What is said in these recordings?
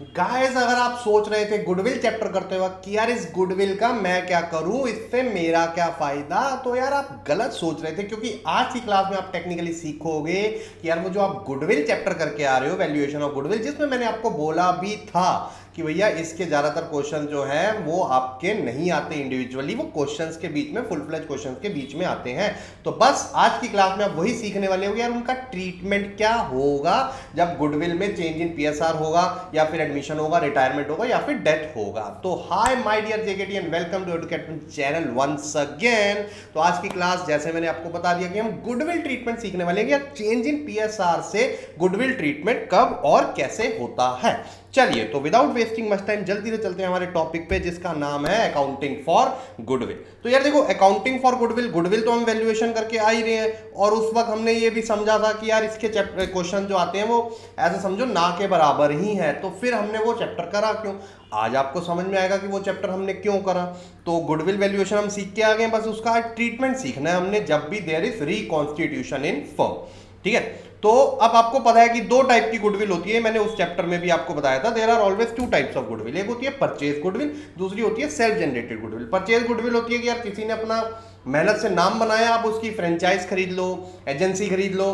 Guys, अगर आप सोच रहे थे गुडविल चैप्टर करते वक्त कि यार इस गुडविल का मैं क्या करूं, इससे मेरा क्या फायदा, तो यार आप गलत सोच रहे थे। क्योंकि आज की क्लास में आप टेक्निकली सीखोगे कि यार वो जो आप गुडविल चैप्टर करके आ रहे हो, वैल्यूएशन ऑफ गुडविल, जिसमें मैंने आपको बोला भी था कि भैया इसके ज्यादातर क्वेश्चन जो है वो आपके नहीं आते इंडिविजुअली, वो क्वेश्चंस के बीच में, फुल फ्लेज क्वेश्चंस के बीच में आते हैं। तो बस आज की क्लास में आप वही सीखने वाले हो यार उनका ट्रीटमेंट क्या होगा जब गुडविल में चेंज इन पीएसआर होगा, या फिर एडमिशन होगा, रिटायरमेंट होगा, या फिर डेथ होगा। तो hi my dear JKT and welcome to educate channel once again. तो आज की क्लास जैसे मैंने आपको बता दिया कि हम गुडविल ट्रीटमेंट सीखने वाले हैं कि यार चेंज इन पीएसआर से गुडविल ट्रीटमेंट कब और कैसे होता है। चलिए, तो विदाउट वेस्टिंग मच टाइम जल्दी से चलते हैं हमारे टॉपिक पे, जिसका नाम है अकाउंटिंग फॉर गुडविल। तो यार देखो, अकाउंटिंग फॉर गुडविल, गुडविल तो हम वैल्यूएशन करके आ ही रहे हैं, और उस वक्त हमने ये भी समझा था कि यार इसके चैप्टर क्वेश्चन जो आते हैं वो ऐसे समझो ना के बराबर ही है। तो फिर हमने वो चैप्टर करा क्यों? आज आपको समझ में आएगा कि वो चैप्टर हमने क्यों करा। तो गुडविल वैल्यूएशन हम सीख के आ गए, बस उसका ट्रीटमेंट सीखना है हमने जब भी there is reconstitution in firm. ठीक है, तो अब आपको पता है कि दो टाइप की गुडविल होती है, मैंने उस चैप्टर में भी आपको बताया था। There are always two types of goodwill. एक होती है परचेज गुडविल, दूसरी होती है self generated goodwill. Purchase goodwill होती है कि यार किसी ने अपना मेहनत से नाम बनाया, आप उसकी फ्रेंचाइज खरीद लो, एजेंसी खरीद लो।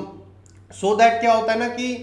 सो दैट क्या होता है ना कि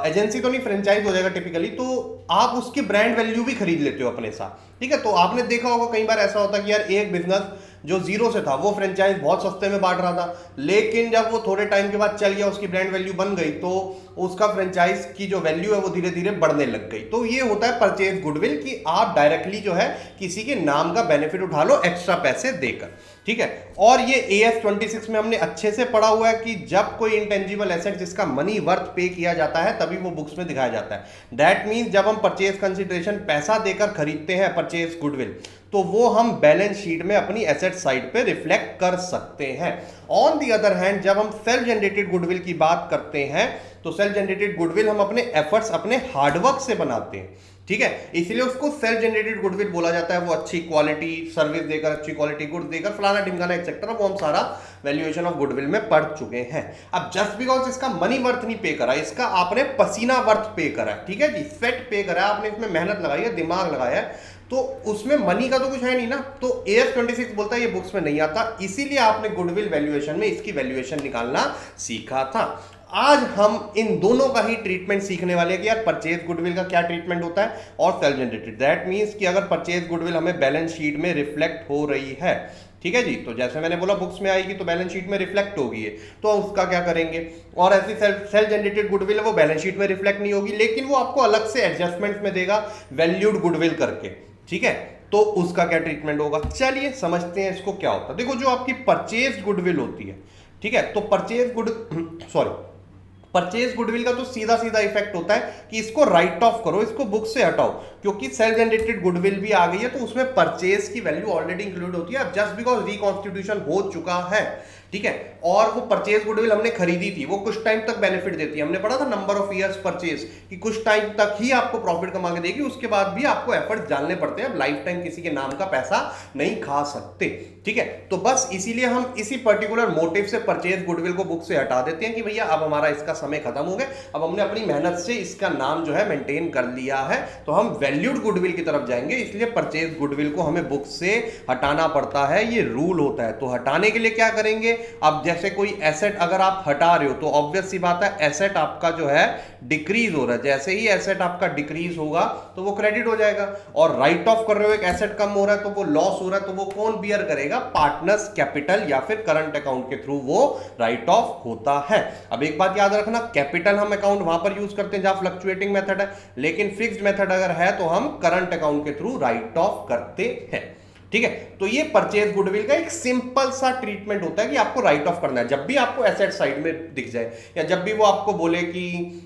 एजेंसी तो नहीं, फ्रेंचाइज हो जाएगा टिपिकली, तो आप उसकी ब्रांड वैल्यू भी खरीद लेते हो अपने साथ। ठीक है, तो आपने देखा होगा कई बार ऐसा होता है कि यार एक बिजनेस जो जीरो से था वो फ्रेंचाइज बहुत सस्ते में बांट रहा था, लेकिन जब वो थोड़े टाइम के बाद चल गया, उसकी ब्रांड वैल्यू बन गई, तो उसका फ्रेंचाइज की जो वैल्यू है वो धीरे धीरे बढ़ने लग गई। तो ये होता है परचेज गुडविल कि आप डायरेक्टली जो है किसी के नाम का बेनिफिट उठा लो एक्स्ट्रा पैसे देकर। ठीक है, और ये AS 26 में हमने अच्छे से पढ़ा हुआ है कि जब कोई इंटेंजिबल एसेट जिसका मनी वर्थ पे किया जाता है तभी वो बुक्स में दिखाया जाता है। दैट मीन्स जब हम परचेज कंसिडरेशन पैसा देकर खरीदते हैं परचेज गुडविल, तो वो हम बैलेंस शीट में अपनी एसेट साइड पे रिफ्लेक्ट कर सकते हैं। ऑन दी अदर हैंड जब हम सेल्फ जनरेटेड गुडविल की बात करते हैं, तो सेल्फ जनरेटेड गुडविल हम अपने एफर्ट्स, अपने हार्डवर्क से बनाते हैं। ठीक है, इसलिए उसको सेल्फ जनरेटेड गुडविल बोला जाता है। वो अच्छी क्वालिटी सर्विस देकर, अच्छी क्वालिटी गुड्स देकर, फलाना ढिमकाना एक्सेट्रा, वो हम सारा वैल्यूएशन ऑफ गुडविल में पढ़ चुके हैं। अब जस्ट बिकॉज इसका मनी वर्थ नहीं पे करा, इसका आपने पसीना वर्थ पे करा है, ठीक है जी, स्वेट पे करा है आपने, इसमें मेहनत लगाई है, दिमाग लगाया है, तो उसमें मनी का तो कुछ है नहीं ना। तो AS 26 बोलता है ये बुक्स में नहीं आता, इसीलिए आपने गुडविल वैल्यूएशन में इसकी वैल्यूएशन निकालना सीखा था। आज हम इन दोनों का ही ट्रीटमेंट सीखने वाले हैं कि यार परचेज गुडविल का क्या ट्रीटमेंट होता है और सेल्फ जनरेटेड। दैट मींस कि अगर परचेज गुडविल हमें बैलेंस शीट में रिफ्लेक्ट हो रही है, ठीक है जी, तो जैसे मैंने बोला बुक्स में आएगी तो बैलेंस शीट में रिफ्लेक्ट होगी है, तो उसका क्या करेंगे। और ऐसी सेल्फ जनरेटेड गुडविल है वो बैलेंस शीट में रिफ्लेक्ट नहीं होगी, लेकिन वो आपको अलग से एडजस्टमेंट में देगा वैल्यूड गुडविल करके। ठीक है, तो उसका क्या ट्रीटमेंट होगा, चलिए समझते हैं इसको क्या होता है। देखो, जो आपकी परचेज गुडविल होती है, ठीक है, तो परचेज गुडविल का तो सीधा सीधा इफेक्ट होता है कि इसको राइट ऑफ करो, इसको बुक से हटाओ, क्योंकि सेल्फ जनरेटेड गुडविल भी आ गई है, तो उसमें परचेज की वैल्यू ऑलरेडी इंक्लूड होती है। अब जस्ट बिकॉज रिकॉन्स्टिट्यूशन हो चुका है, ठीक है, और वो परचेज गुडविल हमने खरीदी थी, वो कुछ टाइम तक बेनिफिट देती है। हमने पढ़ा था नंबर ऑफ ईयर्स परचेज कि कुछ टाइम तक ही आपको प्रॉफिट कमा के देगी, उसके बाद भी आपको एफर्ट डालने पड़ते हैं। अब लाइफ टाइम किसी के नाम का पैसा नहीं खा सकते। ठीक है, तो बस इसीलिए हम इसी पर्टिकुलर मोटिव से परचेज गुडविल को बुक से हटा देते हैं कि भैया अब हमारा इसका समय खत्म हो गया, अब हमने अपनी मेहनत से इसका नाम जो है मेंटेन कर लिया है, तो हम वैल्यूड गुडविल की तरफ जाएंगे। इसलिए परचेज गुडविल को हमें बुक से हटाना पड़ता है, ये रूल होता है। तो हटाने के लिए क्या करेंगे, अब जैसे कोई एसेट अगर आप हटा रहे हो तो ऑब्वियस सी बात है एसेट आपका जो है डिक्रीज हो रहा है। जैसे ही एसेट आपका डिक्रीज होगा तो वो क्रेडिट हो जाएगा, और राइट ऑफ कर रहे हो, एक एसेट कम हो रहा है तो वो लॉस हो रहा है, तो वो कौन बियर करेगा, पार्टनर्स कैपिटल या फिर करंट अकाउंट के थ्रू वो राइट ऑफ होता है। अब एक बात याद रखना, कैपिटल हम अकाउंट वहां पर यूज करते हैं जहां फ्लक्चुएटिंग मेथड है, लेकिन फिक्स्ड मेथड अगर है तो हम करंट अकाउंट के थ्रू राइट ऑफ करते हैं। ठीक है, तो ये परचेज गुडविल का एक सिंपल सा ट्रीटमेंट होता है कि आपको राइट ऑफ करना है। जब भी आपको एसेट साइड में दिख जाए, या जब भी वो आपको बोले कि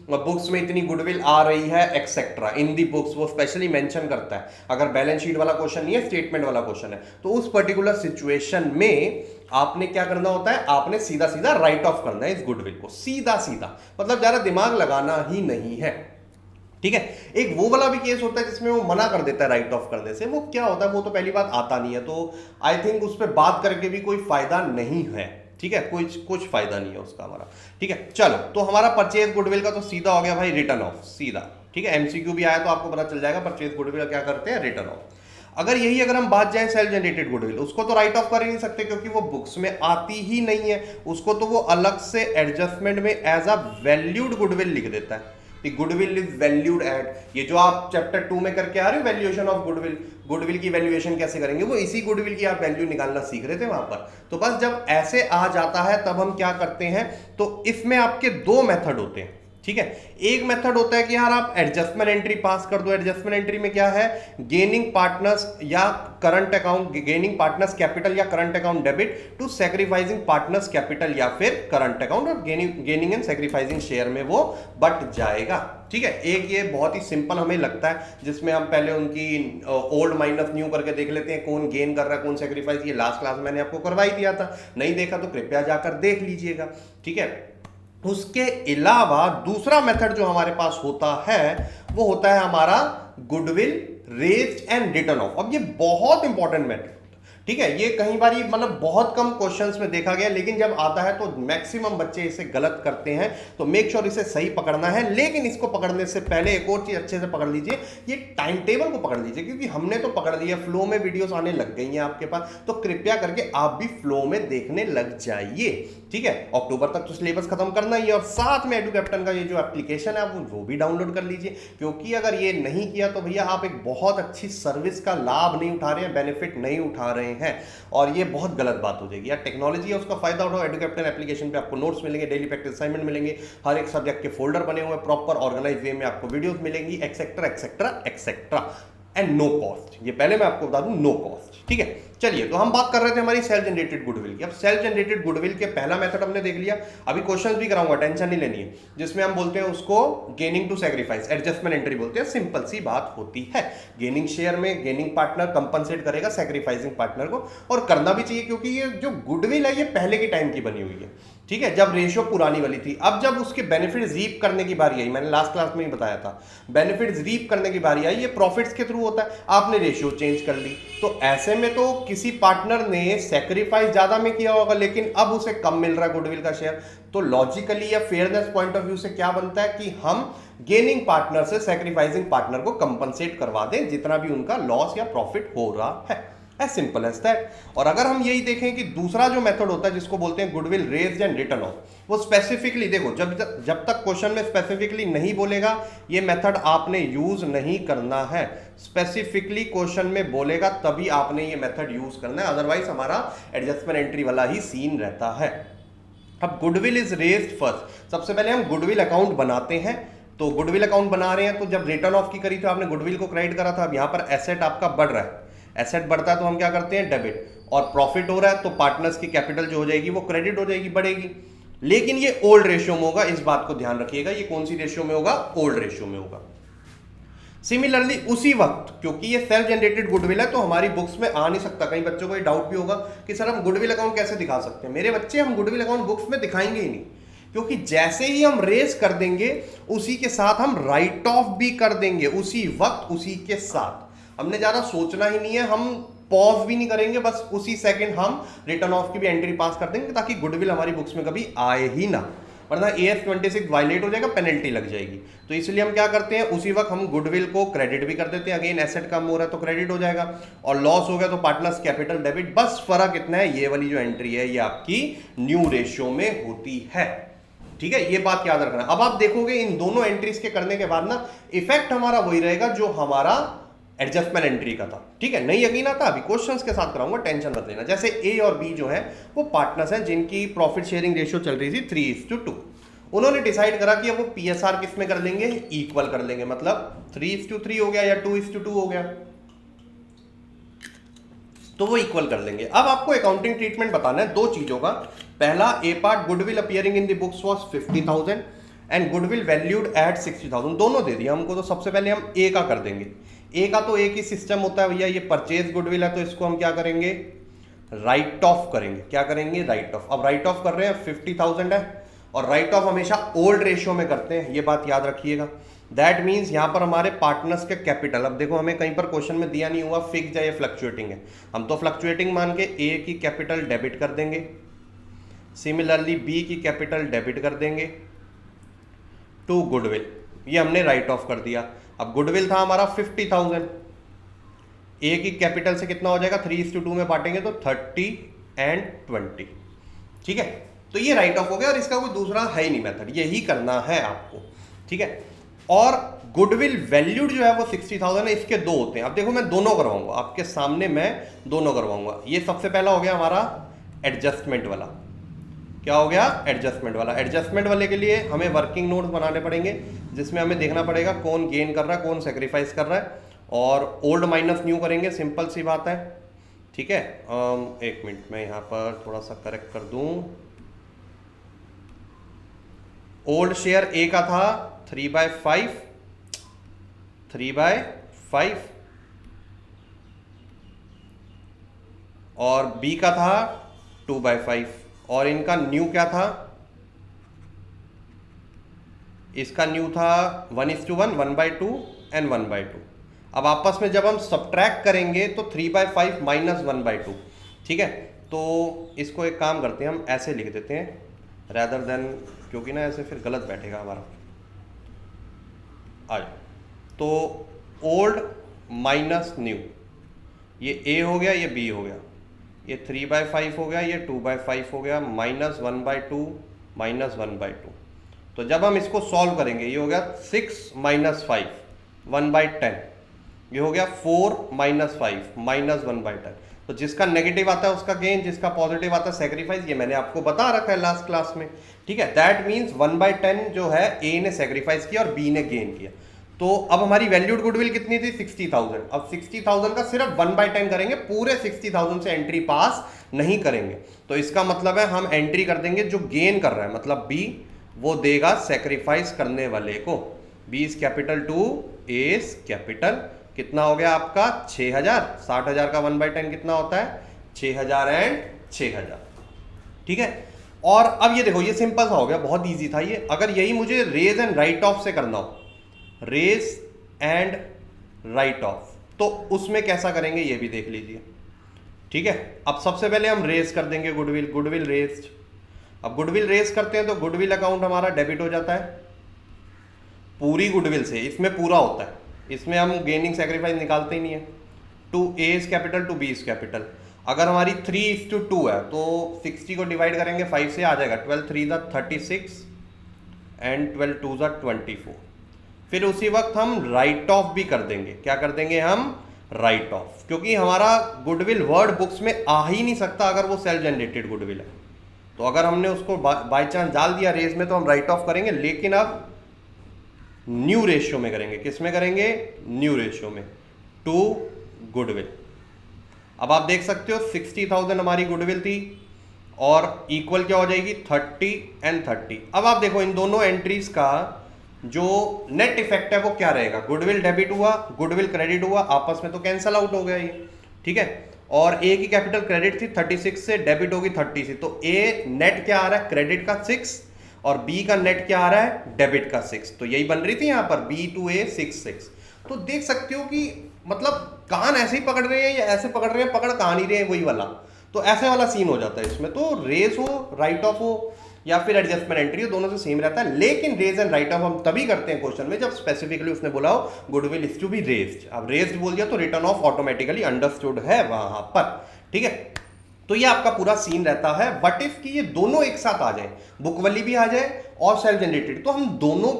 बुक्स में इतनी गुडविल आ रही है एक्सेट्रा इन दी बुक्स, वो स्पेशली मेंशन करता है। अगर बैलेंस शीट वाला क्वेश्चन नहीं है, स्टेटमेंट वाला क्वेश्चन है, तो उस पर्टिकुलर सिचुएशन में आपने क्या करना होता है, आपने सीधा सीधा राइट ऑफ करना है इस गुडविल को, सीधा सीधा, मतलब ज्यादा दिमाग लगाना ही नहीं है। ठीक है, एक वो वाला भी केस होता है जिसमें वो मना कर देता है राइट ऑफ करने से। वो क्या होता है, वो तो पहली बात आता नहीं है, तो आई थिंक उस पर बात करके भी कोई फायदा नहीं है। ठीक है, कुछ फायदा नहीं है उसका हमारा। ठीक है, चलो, तो हमारा परचेज गुडविल का तो सीधा हो गया भाई रिटर्न ऑफ, सीधा। ठीक है, एमसीक्यू भी आया तो आपको पता चल जाएगा परचेज गुडविल क्या करते हैं, रिटर्न ऑफ। अगर हम बात जाए सेल्फ जनरेटेड गुडविल, उसको तो राइट ऑफ कर ही नहीं सकते क्योंकि वो बुक्स में आती ही नहीं है, उसको तो वो अलग से एडजस्टमेंट में एज अ वैल्यूड गुडविल लिख देता है, गुडविल इज वैल्यूड एट। ये जो आप चैप्टर 2 में करके आ रहे हो वैल्यूएशन ऑफ गुडविल, गुडविल की वैल्यूएशन कैसे करेंगे, वो इसी गुडविल की आप वैल्यू निकालना सीख रहे थे वहां पर। तो बस जब ऐसे आ जाता है तब हम क्या करते हैं, तो इसमें आपके दो मेथड होते हैं, ठीक है। एक मेथड होता है कि यार आप एडजस्टमेंट एंट्री पास कर दो। एडजस्टमेंट एंट्री में क्या है, गेनिंग पार्टनर्स या current account, gaining partners capital या current account debit to sacrificing partners capital या फिर करंट अकाउंट, और गेनिंग एंड सैक्रिफाइसिंग शेयर में वो बट जाएगा, ठीक है। एक ये बहुत ही सिंपल हमें लगता है, जिसमें हम पहले उनकी ओल्ड माइनस न्यू करके देख लेते हैं, कौन गेन कर रहा है कौन सैक्रिफाइस। ये लास्ट क्लास मैंने आपको करवाई दिया था, नहीं देखा तो कृपया जाकर देख लीजिएगा, ठीक है। उसके अलावा दूसरा मेथड जो हमारे पास होता है वो होता है हमारा goodwill raised and return of. अब ये बहुत इंपॉर्टेंट मेथड, ठीक है, ये कई बार मतलब बहुत कम क्वेश्चंस में देखा गया, लेकिन जब आता है तो मैक्सिमम बच्चे इसे गलत करते हैं, तो मेक श्योर इसे सही पकड़ना है। लेकिन इसको पकड़ने से पहले एक और चीज अच्छे से पकड़ लीजिए, ये टाइम टेबल को पकड़ लीजिए, क्योंकि हमने तो पकड़ लिया, फ्लो में वीडियोस आने लग गई हैं आपके पास, तो कृपया करके आप भी फ्लो में देखने लग जाइए, ठीक है। अक्टूबर तक तो सिलेबस खत्म करना ही है, और साथ में एडू कैप्टन का ये जो एप्लीकेशन है वो भी डाउनलोड कर लीजिए, क्योंकि अगर ये नहीं किया तो भैया आप एक बहुत अच्छी सर्विस का लाभ नहीं उठा रहे हैं, बेनिफिट नहीं उठा रहे हैं, और ये बहुत गलत बात हो जाएगी। यार टेक्नोलॉजी है, उसका फायदा उठाओ। एडू कैप्टन एप्लीकेशन पे आपको नोट्स मिलेंगे, डेली प्रैक्टिस असाइनमेंट मिलेंगे, हर एक सब्जेक्ट के फोल्डर बने हुए, प्रॉपर ऑर्गेनाइज वे में आपको वीडियोस मिलेंगी, etcetera etcetera etcetera, and no cost. ये पहले मैं आपको बता दूं, नो कॉस्ट, ठीक है। चलिए, तो हम बात कर रहे थे हमारी सेल्फ जनरेटेड गुडविल की। अब सेल्फ जनरेटेड गुडविल के पहला मेथड हमने देख लिया, अभी क्वेश्चंस भी कराऊंगा, टेंशन नहीं लेनी है, जिसमें हम बोलते हैं उसको gaining to sacrifice, adjustment entry बोलते हैं। सिंपल सी बात होती है, गेनिंग शेयर में गेनिंग पार्टनर कंपनसेट करेगा सैक्रिफाइसिंग पार्टनर को, और करना भी चाहिए, क्योंकि ये जो गुडविल है ये पहले के टाइम की बनी हुई है, ठीक है, जब रेशियो पुरानी वाली थी। अब जब उसके बेनिफिट रीप करने की बारी आई, मैंने लास्ट क्लास में ही बताया था, बेनिफिट रीप करने की बारी आई, ये प्रॉफिट्स के थ्रू होता है, आपने रेशियो चेंज कर ली, तो ऐसे में तो किसी पार्टनर ने सैक्रिफाइस ज्यादा में किया होगा, लेकिन अब उसे कम मिल रहा है गुडविल का शेयर, तो लॉजिकली या फेयरनेस पॉइंट ऑफ व्यू से क्या बनता है कि हम गेनिंग पार्टनर से सैक्रिफाइसिंग पार्टनर को कंपनसेट करवा दें जितना भी उनका लॉस या प्रॉफिट हो रहा है, एज सिंपल एज दैट। और अगर हम यही देखें कि दूसरा जो मेथड होता है जिसको बोलते हैं goodwill raised and return of, वो स्पेसिफिकली देखो, जब तक क्वेश्चन में स्पेसिफिकली नहीं बोलेगा ये मेथड आपने यूज नहीं करना है। स्पेसिफिकली क्वेश्चन में बोलेगा तभी आपने ये मेथड यूज करना है, अदरवाइज हमारा एडजस्टमेंट एंट्री वाला ही सीन रहता है। अब गुडविल इज रेज्ड फर्स्ट, सबसे पहले हम गुडविल अकाउंट बनाते हैं। तो गुडविल अकाउंट बना रहे हैं, तो जब रिटर्न ऑफ की करी तो आपने गुडविल को क्रेडिट करा था, अब यहां पर एसेट आपका बढ़ रहा है, एसेट बढ़ता है तो हम क्या करते हैं, डेबिट, और प्रॉफिट हो रहा है तो पार्टनर्स की कैपिटल जो हो जाएगी वो क्रेडिट हो जाएगी, बढ़ेगी। लेकिन ये ओल्ड रेशियो में होगा, इस बात को ध्यान रखिएगा, ये कौन सी रेशियो में होगा, ओल्ड रेशियो में होगा। सिमिलरली उसी वक्त, क्योंकि ये सेल्फ जनरेटेड गुडविल है तो हमारी बुक्स में आ नहीं सकता, कई बच्चों को ये डाउट भी होगा कि सर हम गुडविल अकाउंट कैसे दिखा सकते हैं। मेरे बच्चे, हम गुडविल अकाउंट बुक्स में दिखाएंगे ही नहीं, क्योंकि जैसे ही हम रेज कर देंगे उसी के साथ हम राइट ऑफ भी कर देंगे, उसी वक्त उसी के साथ। हमने ज्यादा सोचना ही नहीं है, हम पॉज भी नहीं करेंगे, बस उसी सेकंड हम रिटर्न ऑफ की भी एंट्री पास कर देंगे, ताकि गुडविल हमारी बुक्स में कभी आए ही ना, वरना AS 26 वायलेट हो जाएगा, पेनल्टी लग जाएगी। तो इसलिए हम क्या करते हैं, उसी वक्त हम गुडविल को क्रेडिट भी कर देते हैं, अगेन एसेट कम हो रहा है तो क्रेडिट हो जाएगा, और लॉस हो गया तो पार्टनर्स कैपिटल डेबिट। बस फर्क इतना है, ये वाली जो एंट्री है ये आपकी न्यू रेशियो में होती है, ठीक है, ये बात याद रखना। अब आप देखोगे इन दोनों एंट्रीज के करने के बाद ना इफेक्ट हमारा वही रहेगा जो हमारा एडजस्टमेंट एंट्री का था, ठीक है। नहीं यकीन आता, अभी क्वेश्चंस के साथ कराऊंगा, टेंशन मत लेना। जैसे ए और बी जो है वो पार्टनर्स हैं जिनकी प्रॉफिट शेयरिंग रेशियो चल रही थी 3:2। उन्होंने डिसाइड करा कि अब वो PSR किस में कर लेंगे, इक्वल कर लेंगे, मतलब 3:3 हो गया या 2:2 हो गया, तो वो इक्वल कर लेंगे। अब आपको अकाउंटिंग ट्रीटमेंट बताना है दो चीजों का। पहला, a part goodwill appearing in the books was 50,000 and goodwill valued at 60,000, दोनों दे दिया हमको। तो सबसे पहले हम ए का कर देंगे। ए का तो एक ही सिस्टम होता है भैया, ये परचेज गुडविल है तो इसको हम क्या करेंगे, राइट ऑफ करेंगे। क्या करेंगे, राइट ऑफ। अब राइट ऑफ कर रहे हैं, 50,000 है, और राइट ऑफ हमेशा ओल्ड रेशियो में करते हैं, ये बात याद रखिएगा। दैट मीन्स यहां पर हमारे पार्टनर्स के कैपिटल, अब देखो हमें कहीं पर क्वेश्चन में दिया नहीं हुआ फिक्स है या फ्लक्चुएटिंग है, हम तो फ्लक्चुएटिंग मान के ए की कैपिटल डेबिट कर देंगे, सिमिलरली बी की कैपिटल डेबिट कर देंगे टू गुडविल। ये हमने राइट ऑफ कर दिया। अब गुडविल था हमारा 50,000, ए की कैपिटल से कितना हो जाएगा, 3:2 में बांटेंगे तो 30 and 20, ठीक है। तो ये राइट ऑफ हो गया और इसका कोई दूसरा है ही नहीं मेथड, यही करना है आपको, ठीक है। और गुडविल वैल्यूड जो है वो 60,000 है, इसके दो होते हैं। अब देखो मैं दोनों करवाऊंगा आपके सामने, मैं दोनों करवाऊंगा। ये सबसे पहला हो गया हमारा एडजस्टमेंट वाला। क्या हो गया, एडजस्टमेंट वाला। एडजस्टमेंट वाले के लिए हमें वर्किंग नोट्स बनाने पड़ेंगे, जिसमें हमें देखना पड़ेगा कौन गेन कर रहा है, कौन सेक्रीफाइस कर रहा है, और ओल्ड माइनस न्यू करेंगे, सिंपल सी बात है, ठीक है। एक मिनट मैं यहाँ पर थोड़ा सा करेक्ट कर दूं। ओल्ड शेयर ए का था 3/5 और बी का था 2/5, और इनका न्यू क्या था, इसका न्यू था 1:1, 1/2 एंड 1/2। अब आपस में जब हम सब्ट्रैक्ट करेंगे तो 3/5 - 1/2, ठीक है। तो इसको एक काम करते हैं, हम ऐसे लिख देते हैं रैदर देन, क्योंकि ना ऐसे फिर गलत बैठेगा हमारा। आज तो ओल्ड माइनस न्यू, ये ए हो गया, ये बी हो गया, ये 3/5 हो गया, ये 2/5 हो गया, -1/2 -1/2। तो जब हम इसको सॉल्व करेंगे, ये हो गया 6 - 5 1/10, ये हो गया 4 - 5 -1/10। तो जिसका नेगेटिव आता है उसका गेन, जिसका पॉजिटिव आता है सेक्रीफाइस, ये मैंने आपको बता रखा है लास्ट क्लास में, ठीक है। दैट मीन्स 1/10 जो है ए ने सेक्रीफाइस किया और बी ने गेन किया। तो अब हमारी वैल्यूड गुडविल कितनी थी, 60,000। अब 60,000 का सिर्फ 1/10 करेंगे, पूरे 60,000 से एंट्री पास नहीं करेंगे। तो इसका मतलब है हम एंट्री कर देंगे जो गेन कर रहा है, मतलब बी, वो देगा सेक्रीफाइस करने वाले को। B is capital to A is capital, कितना हो गया आपका 6,000। 60,000 का 1/10 कितना होता है, 6,000 एंड 6,000, ठीक है। और अब ये देखो, ये सिंपल सा हो गया, बहुत इजी था ये। अगर यही मुझे रेज एंड राइट ऑफ से करना हो, रेज एंड राइट ऑफ, तो उसमें कैसा करेंगे ये भी देख लीजिए, ठीक है। अब सबसे पहले हम रेज कर देंगे गुडविल, गुडविल रेज्ड। अब गुडविल रेज करते हैं तो गुडविल अकाउंट हमारा डेबिट हो जाता है पूरी गुडविल से, इसमें पूरा होता है, इसमें हम गेनिंग सेक्रीफाइस निकालते ही नहीं है। To A is capital to B is capital. अगर हमारी 3:2 है तो 60 को डिवाइड करेंगे 5 से, आ जाएगा 12 3 36 एंड 12 2 24। फिर उसी वक्त हम राइट ऑफ भी कर देंगे। क्या कर देंगे हम, राइट ऑफ, क्योंकि हमारा गुडविल वर्ड बुक्स में आ ही नहीं सकता अगर वो सेल्फ जनरेटेड गुडविल है। तो अगर हमने उसको बाय चांस डाल दिया रेज में तो हम राइट ऑफ करेंगे, लेकिन अब न्यू रेशियो में करेंगे। किस में करेंगे, न्यू रेशियो में, टू गुडविल। अब आप देख सकते हो 60,000 हमारी गुडविल थी और इक्वल क्या हो जाएगी, 30 एंड 30। अब आप देखो इन दोनों एंट्रीज का जो नेट इफेक्ट है वो क्या रहेगा, गुडविल डेबिट हुआ, गुडविल क्रेडिट हुआ, आपस में तो कैंसल आउट हो गया ये, ठीक है। और ए की कैपिटल क्रेडिट थी 36 से, डेबिट होगी 30 से, तो ए नेट क्या आ रहा है, क्रेडिट का 6, और बी का नेट क्या आ रहा है, डेबिट का 6। तो यही बन रही थी यहां पर B to A 6 तो देख सकते हो कि मतलब कान ऐसे ही पकड़ रहे हैं या ऐसे पकड़ रहे हैं, पकड़ कहां नहीं रहे हैं, वही वाला। तो ऐसे वाला सीन हो जाता है इसमें। तो रेज हो, राइट ऑफ हो या फिर एडजस्टमेंट एंट्री हो, दोनों से सेम रहता है। लेकिन रेज एंड राइट ऑफ हम तभी करते हैं क्वेश्चन में जब स्पेसिफिकली उसने बोला हो goodwill is to be raised. अब रेज्ड बोल दिया तो रिटर्न ऑफ ऑटोमेटिकली अंडरस्टूड है वहां पर, ठीक है। तो ये आपका पूरा सीन रहता है। व्हाट इफ कि ये दोनों एक साथ आ जाए, बुक वाली भी आ जाए और सेल्फ जनरेटेड, तो हम दोनों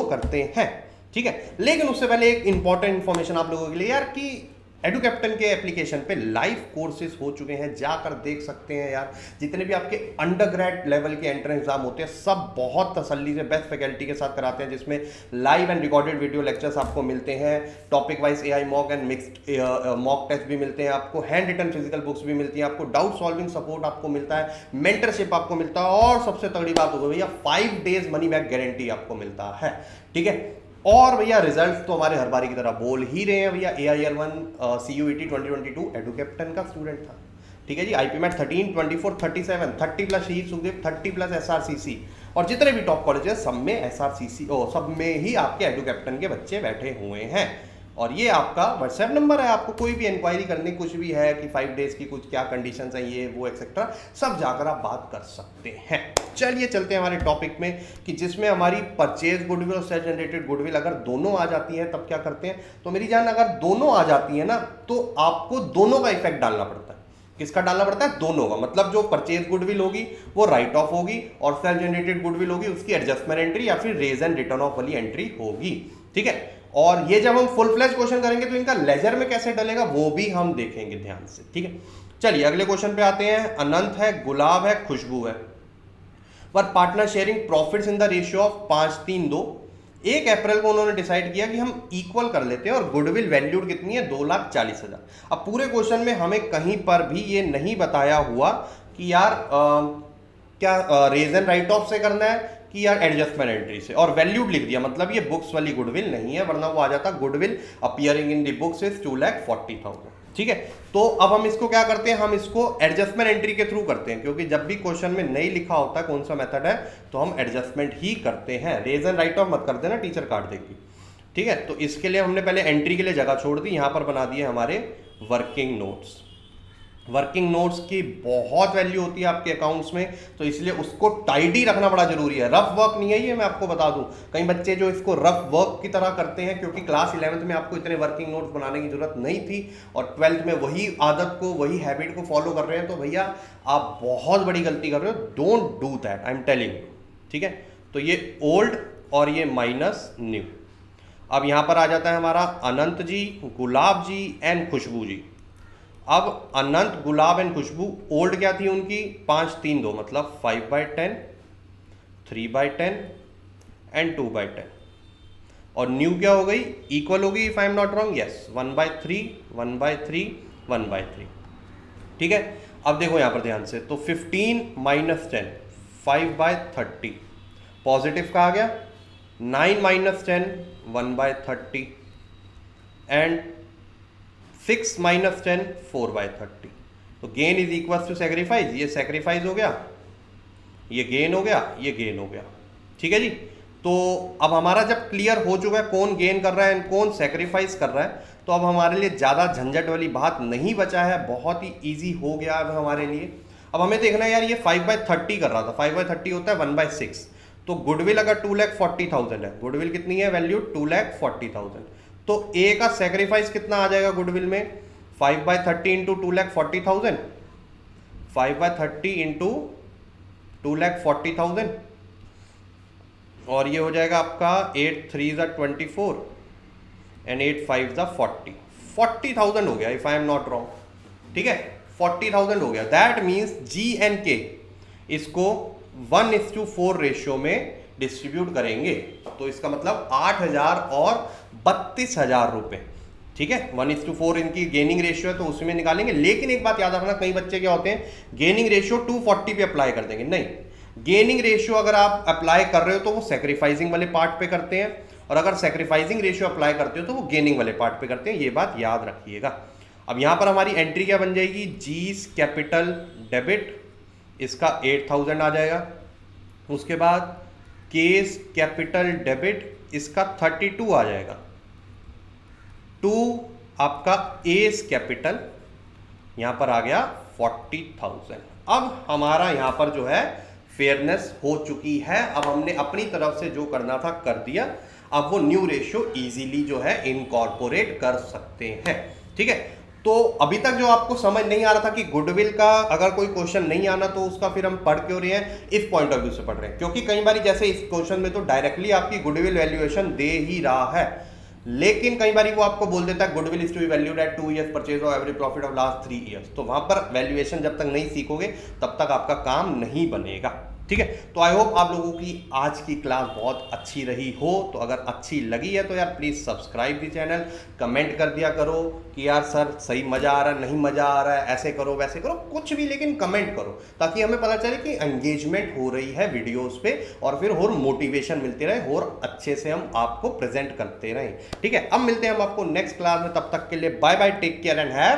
करते हैं, ठीक है। लेकिन उससे पहले एक इंपॉर्टेंट इंफॉर्मेशन आप लोगों के लिए यार, कि एडुकैप्टन के एप्लीकेशन पे लाइव कोर्सेज हो चुके हैं, जाकर देख सकते हैं यार। जितने भी आपके अंडरग्रेड लेवल के एंट्रेंस एग्जाम होते हैं सब बहुत तसल्ली से बेस्ट फैकल्टी के साथ कराते हैं, जिसमें live and recorded video lectures आपको मिलते हैं, topic wise AI mock and mixed mock test भी मिलते हैं आपको, हैंड रिटन फिजिकल बुक्स भी मिलती हैं आपको, डाउट सॉल्विंग सपोर्ट आपको मिलता है, मेंटरशिप आपको मिलता है, और सबसे तगड़ी बात हो गई भैया 5 डेज मनी बैक गारंटी आपको मिलता है, ठीक है। और भैया रिजल्ट तो हमारे हर बारी की तरह बोल ही रहे हैं भैया। AIL1 CUET 2022 एडुकैप्टन का स्टूडेंट था, ठीक है जी। IPMAT 13 24 37 30 प्लस शहीद सुखदेव 30 प्लस SRCC, और जितने भी टॉप कॉलेज है सब में SRCC सब में ही आपके एडुकैप्टन के बच्चे बैठे हुए हैं, और ये आपका व्हाट्सएप नंबर है, आपको कोई भी इंक्वायरी करनी कुछ भी है कि 5 डेज की कुछ क्या कंडीशंस हैं ये वो एक्सेट्रा सब जाकर आप बात कर सकते हैं। चलिए चलते हैं हमारे टॉपिक में कि जिसमें हमारी परचेज गुडविल और सेल्फ जनरेटेड गुडविल अगर दोनों आ जाती है तब क्या करते हैं। तो मेरी जान अगर दोनों आ जाती है ना तो आपको दोनों का इफेक्ट डालना पड़ता है। किसका डालना पड़ता है? दोनों का। मतलब जो परचेज गुडविल होगी वो राइट ऑफ होगी और सेल्फ जनरेटेड गुडविल होगी उसकी एडजस्टमेंट एंट्री या फिर रेज एंड रिटर्न ऑफ वाली एंट्री होगी। ठीक है, और ये जब हम फुल फ्लैश क्वेश्चन करेंगे तो इनका लेजर में कैसे डलेगा वो भी हम देखेंगे ध्यान से। ठीक है, चलिए अगले क्वेश्चन पे आते हैं। अनंत है, गुलाब है, खुशबू है, पर partner sharing profits in the ratio of 5-3-2। 1 अप्रैल को उन्होंने डिसाइड किया कि हम इक्वल कर लेते हैं और गुडविल वैल्यूड कितनी है 2,40,000। अब पूरे क्वेश्चन में हमें कहीं पर भी ये नहीं बताया हुआ कि यार क्या रेज एंड राइट ऑफ से करना है कि यार एडजस्टमेंट एंट्री से, और वैल्यूड लिख दिया। मतलब ये बुक्स वाली गुडविल नहीं है, वरना वो आ जाता goodwill appearing in the books is 2,40,000। ठीक है, तो अब हम इसको क्या करते हैं, हम इसको एडजस्टमेंट एंट्री के थ्रू करते हैं, क्योंकि जब भी क्वेश्चन में नहीं लिखा होता कौन सा मेथड है तो हम एडजस्टमेंट ही करते हैं। रेज एंड राइट ऑफ मत कर देना, टीचर काट देगी। ठीक है, तो इसके लिए हमने पहले एंट्री के लिए जगह छोड़ दी, यहां पर बना दिए हमारे वर्किंग नोट्स। वर्किंग नोट्स की बहुत वैल्यू होती है आपके अकाउंट्स में, तो इसलिए उसको टाइडी रखना बड़ा जरूरी है। रफ वर्क नहीं है ये, मैं आपको बता दूं। कई बच्चे जो इसको रफ वर्क की तरह करते हैं, क्योंकि क्लास 11th में आपको इतने वर्किंग नोट्स बनाने की जरूरत नहीं थी और 12th में वही आदत को वही हैबिट को फॉलो कर रहे हैं, तो भैया आप बहुत बड़ी गलती कर रहे हो। Don't do that, I am telling you. ठीक है, तो ये ओल्ड और ये माइनस न्यू। अब यहां पर आ जाता है हमारा अनंत जी, गुलाब जी एंड खुशबू जी। अब अनंत, गुलाब एंड खुशबू, ओल्ड क्या थी उनकी 5-3-2, मतलब 5/10, 3/10 एंड 2/10। और न्यू क्या हो गई, इक्वल होगी if I am not wrong, yes 1/3, 1/3, 1/3। ठीक है, अब देखो यहां पर ध्यान से, तो 15 - 10 5/30, पॉजिटिव का आ गया। 9 - 10 1/30 एंड 6 - 10 4/30। तो gain is equal to sacrifice, ये सेक्रीफाइस हो गया, ये गेन हो गया, ये गेन हो गया। ठीक है जी, तो अब हमारा जब क्लियर हो चुका है कौन गेन कर रहा है एंड कौन सेक्रीफाइस कर रहा है, तो अब हमारे लिए ज़्यादा झंझट वाली बात नहीं बचा है, बहुत ही ईजी हो गया अब हमारे लिए। अब हमें देखना है यार ये 5/30 कर रहा था, 5/30 होता है 1/6। तो गुडविल अगर 2,40,000 है, गुडविल कितनी है वैल्यू 2,40,000, तो ए का सेक्रीफाइस कितना आ जाएगा गुडविल में 5/30 इंटू 2,40,000, 5/30 इंटू 2,40,000, और ये हो जाएगा आपका 8×3 = 24 एंड 8×5 = 40। 40,000 हो गया if I am not wrong. ठीक है, 40,000 हो गया। दैट मीन्स जी एंड के इसको 1:4 रेशियो में डिस्ट्रीब्यूट करेंगे, तो इसका मतलब 8,000 और 32,000 रुपए। ठीक है, 1:4 इनकी गेनिंग रेशियो है तो उसमें निकालेंगे। लेकिन एक बात याद रखना, कई बच्चे क्या होते हैं गेनिंग रेशियो 240 पे अप्लाई कर देंगे। नहीं, गेनिंग रेशियो अगर आप अप्लाई कर रहे हो तो वो सेक्रीफाइसिंग वाले पार्ट पे करते हैं, और अगर सेक्रीफाइसिंग रेशियो अप्लाई करते हो तो वो गेनिंग वाले पार्ट पे करते हैं, ये बात याद रखिएगा। अब यहां पर हमारी एंट्री क्या बन जाएगी, जीस कैपिटल डेबिट, इसका 8,000 आ जाएगा। उसके बाद केस कैपिटल डेबिट, इसका 32 आ जाएगा। 2 आपका एस कैपिटल, यहां पर आ गया 40,000। अब हमारा यहां पर जो है फेयरनेस हो चुकी है। अब हमने अपनी तरफ से जो करना था कर दिया। अब वो न्यू रेशियो इजीली जो है इनकॉर्पोरेट कर सकते हैं। ठीक है, तो अभी तक जो आपको समझ नहीं आ रहा था कि गुडविल का अगर कोई क्वेश्चन नहीं आना तो उसका फिर हम पढ़ क्यों रहे हैं, इस पॉइंट ऑफ व्यू से पढ़ रहे हैं, क्योंकि कई बार जैसे इस क्वेश्चन में तो डायरेक्टली आपकी गुडविल वैल्यूएशन दे ही रहा है, लेकिन कई बार वो आपको बोल देता है goodwill is to be valued at 2 years purchase of average profit of last 3 years। तो वहां पर वैल्यूएशन जब तक नहीं सीखोगे तब तक आपका काम नहीं बनेगा। ठीक है, तो आई होप आप लोगों की आज की क्लास बहुत अच्छी रही हो। तो अगर अच्छी लगी है तो यार please subscribe the channel, comment कर दिया करो कि यार सर सही मज़ा आ रहा है, नहीं मज़ा आ रहा है, ऐसे करो वैसे करो, कुछ भी, लेकिन कमेंट करो ताकि हमें पता चले कि एंगेजमेंट हो रही है वीडियोस पे, और फिर और मोटिवेशन मिलती रहे और अच्छे से हम आपको प्रेजेंट करते रहें। ठीक है, अब मिलते हैं हम आपको नेक्स्ट क्लास में, तब तक के लिए bye bye, take care and have